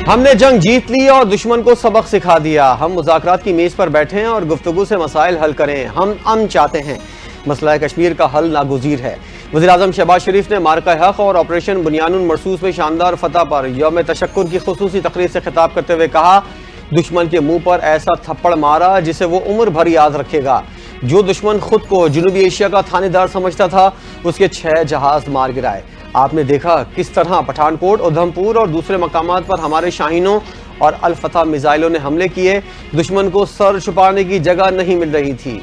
ہم نے جنگ جیت لی اور دشمن کو سبق سکھا دیا. ہم مذاکرات کی میز پر بیٹھے ہیں اور گفتگو سے مسائل حل کریں. ہم امن چاہتے ہیں. مسئلہ کشمیر کا حل ناگزیر ہے. وزیراعظم شہباز شریف نے مارکہ حق اور آپریشن بنیان المرصوص میں شاندار فتح پر یوم تشکر کی خصوصی تقریب سے خطاب کرتے ہوئے کہا، دشمن کے منہ پر ایسا تھپڑ مارا جسے وہ عمر بھر یاد رکھے گا. جو دشمن خود کو جنوبی ایشیا کا تھانے دار سمجھتا تھا، اس کے 6 جہاز مار گرائے. آپ نے دیکھا کس طرح پٹھان کوٹ، ادھم پور اور دوسرے مقامات پر ہمارے شاہینوں اور الفتح میزائلوں نے حملے کیے. دشمن کو سر چھپانے کی جگہ نہیں مل رہی تھی.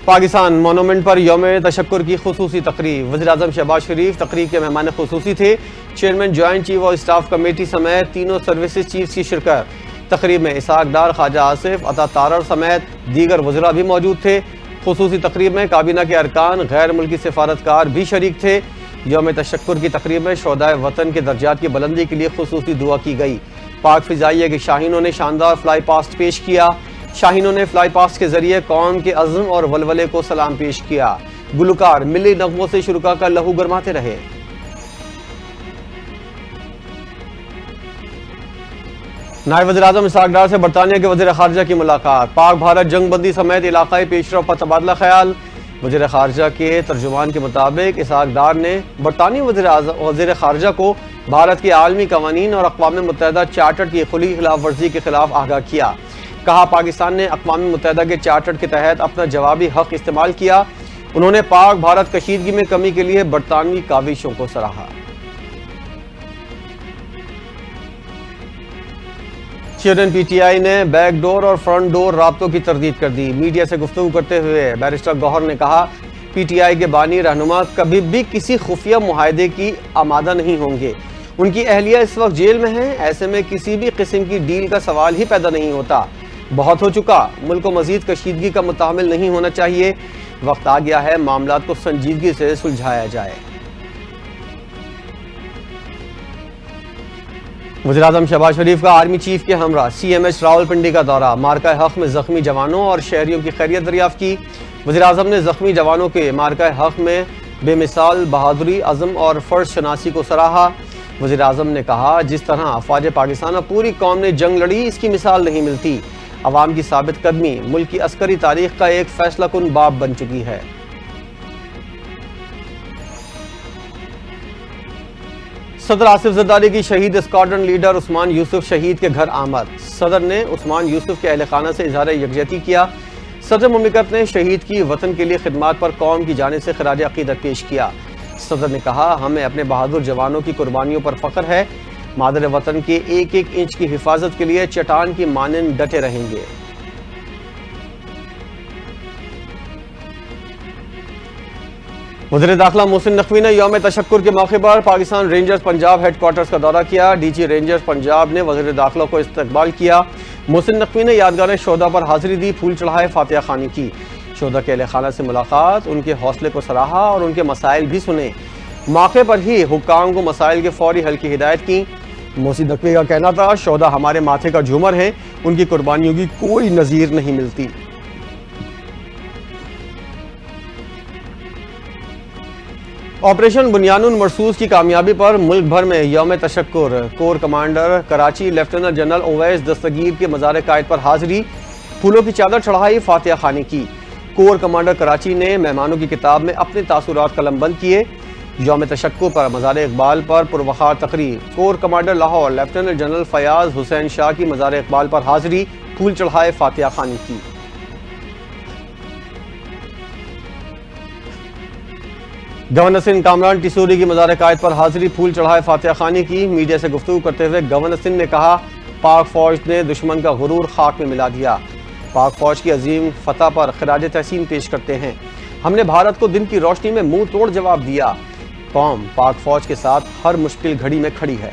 پاکستان مونومنٹ پر یوم تشکر کی خصوصی تقریب. وزیراعظم شہباز شریف تقریب کے مہمان خصوصی تھے. چیئرمین جوائنٹ چیف اور اسٹاف کمیٹی سمیت تینوں سروسز چیفز کی شرکت. تقریب میں اسحاق ڈار، خواجہ آصف، عطا تارڑ سمیت دیگر وزراء بھی موجود تھے. خصوصی تقریب میں کابینہ کے ارکان، غیر ملکی سفارتکار بھی شریک تھے. یوم تشکر کی تقریب میں شہدائے وطن کے درجات کی بلندی کے لیے خصوصی دعا کی گئی. پاک فضائیہ کے شاہینوں نے شاندار فلائی پاسٹ پیش کیا. شاہینوں نے فلائی پاسٹ کے ذریعے قوم کے عزم اور ولولے کو سلام پیش کیا. گلوکار ملی نغموں سے شرکا کا لہو گرماتے رہے. نائب وزیراعظم اسحاق ڈار سے برطانیہ کے وزیر خارجہ کی ملاقات. پاک بھارت جنگ بندی سمیت علاقائی پیش رفت پر تبادلہ خیال. وزیر خارجہ کے ترجمان کے مطابق اسحاق ڈار نے برطانوی وزیر خارجہ کو بھارت کے عالمی قوانین اور اقوام متحدہ چارٹر کی کھلی خلاف ورزی کے خلاف آگاہ کیا. کہا پاکستان نے اقوام متحدہ کے چارٹر کے تحت اپنا جوابی حق استعمال کیا. انہوں نے پاک بھارت کشیدگی میں کمی کے لیے برطانوی کاوشوں کو سراہا. چیئرمین پی ٹی آئی نے بیک ڈور اور فرنٹ ڈور رابطوں کی تردید کر دی. میڈیا سے گفتگو کرتے ہوئے بیرسٹر گوہر نے کہا، پی ٹی آئی کے بانی رہنما کبھی بھی کسی خفیہ معاہدے کی آمادہ نہیں ہوں گے. ان کی اہلیہ اس وقت جیل میں ہیں. ایسے میں کسی بھی قسم کی ڈیل کا سوال ہی پیدا نہیں ہوتا. بہت ہو چکا. ملک کو مزید کشیدگی کا متحمل نہیں ہونا چاہیے. وقت آ گیا ہے معاملات کو سنجیدگی سے سلجھایا جائے. وزیراعظم شہباز شریف کا آرمی چیف کے ہمراہ سی ایم ایچ راولپنڈی کا دورہ. مارکہ حق میں زخمی جوانوں اور شہریوں کی خیریت دریافت کی. وزیراعظم نے زخمی جوانوں کے مارکہ حق میں بے مثال بہادری، عزم اور فرض شناسی کو سراہا. وزیراعظم نے کہا، جس طرح افواج پاکستان اور پوری قوم نے جنگ لڑی، اس کی مثال نہیں ملتی. عوام کی ثابت قدمی ملک کی عسکری تاریخ کا ایک فیصلہ کن باب بن چکی ہے. صدر آصف زرداری کی شہید اسکواڈرن لیڈر عثمان یوسف شہید کے گھر آمد. صدر نے عثمان یوسف کے اہل خانہ سے اظہار یکجہتی کیا. صدر مملکت نے شہید کی وطن کے لیے خدمات پر قوم کی جانب سے خراج عقیدت پیش کیا. صدر نے کہا، ہمیں اپنے بہادر جوانوں کی قربانیوں پر فخر ہے. مادر وطن کے ایک ایک انچ کی حفاظت کے لیے چٹان کی مانند ڈٹے رہیں گے. وزیر داخلہ محسن نقوی نے یوم تشکر کے موقع پر Pakistan rangers Punjab headquarters کا دورہ کیا. ڈی جی رینجرز پنجاب نے وزیر داخلہ کو استقبال کیا. محسن نقوی نے یادگار شہداء پر حاضری دی، پھول چڑھائے، فاتحہ خوانی کی. شہداء کے اہل خانہ سے ملاقات، ان کے حوصلے کو سراہا اور ان کے مسائل بھی سنے. موقع پر ہی حکام کو مسائل کے فوری حل کی ہدایت کی. محسن نقوی کا کہنا تھا، شہداء ہمارے ماتھے کا جھومر ہیں، ان کی قربانیوں کی کوئی نظیر نہیں ملتی. آپریشن بنیان المرصوص کی کامیابی پر ملک بھر میں یوم تشکر. Corps commander Karachi lieutenant general Owais Dastgir کے مزار قائد پر حاضری، پھولوں کی چادر چڑھائی، فاتحہ خوانی کی. کور کمانڈر کراچی نے مہمانوں کی کتاب میں اپنے تاثرات قلم بند کیے. یوم تشکر پر مزار اقبال پر پروقار تقریب. Corps commander Lahore lieutenant general Fayyaz Hussain Shah کی مزار اقبال پر حاضری، پھول چڑھائے، فاتحہ خوانی کی. گورنر سندھ کامران ٹیسوری کی مزار قائد پر حاضری، پھول چڑھائے، فاتحہ خوانی کی. میڈیا سے گفتگو کرتے ہوئے گورنر سندھ نے کہا، پاک فوج نے دشمن کا غرور خاک میں ملا دیا. پاک فوج کی عظیم فتح پر خراج تحسین پیش کرتے ہیں. ہم نے بھارت کو دن کی روشنی میں منہ توڑ جواب دیا. قوم پاک فوج کے ساتھ ہر مشکل گھڑی میں کھڑی ہے.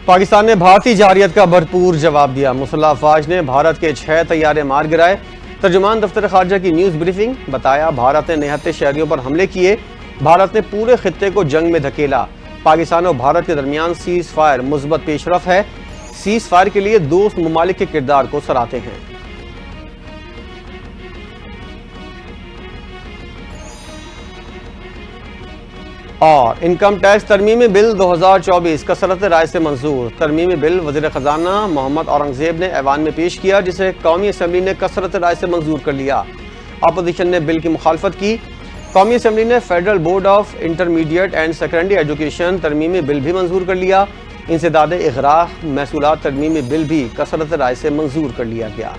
پاکستان نے بھارتی جارحیت کا بھرپور جواب دیا. مسلح افواج نے بھارت کے 6 طیارے مار گرائے. ترجمان دفتر خارجہ کی نیوز بریفنگ. بتایا، بھارت نے نہتے شہریوں پر حملے کیے. بھارت نے پورے خطے کو جنگ میں دھکیلا. پاکستان اور بھارت کے درمیان سیز فائر مثبت پیش رفت ہے. سیز فائر کے لیے دوست ممالک کے کردار کو سراہتے ہیں. اور انکم ٹیکس ترمیمی بل 2024 کثرت رائے سے منظور۔ ترمیمی بل وزیر خزانہ محمد اورنگزیب نے ایوان میں پیش کیا، جسے قومی اسمبلی نے کثرت رائے سے منظور کر لیا۔ اپوزیشن نے بل کی مخالفت کی۔ قومی اسمبلی نے federal board of intermediate and secondary education ترمیمی بل بھی منظور کر لیا۔ انسداد اغراق محصولات ترمیمی بل بھی کثرت رائے سے منظور کر لیا گیا۔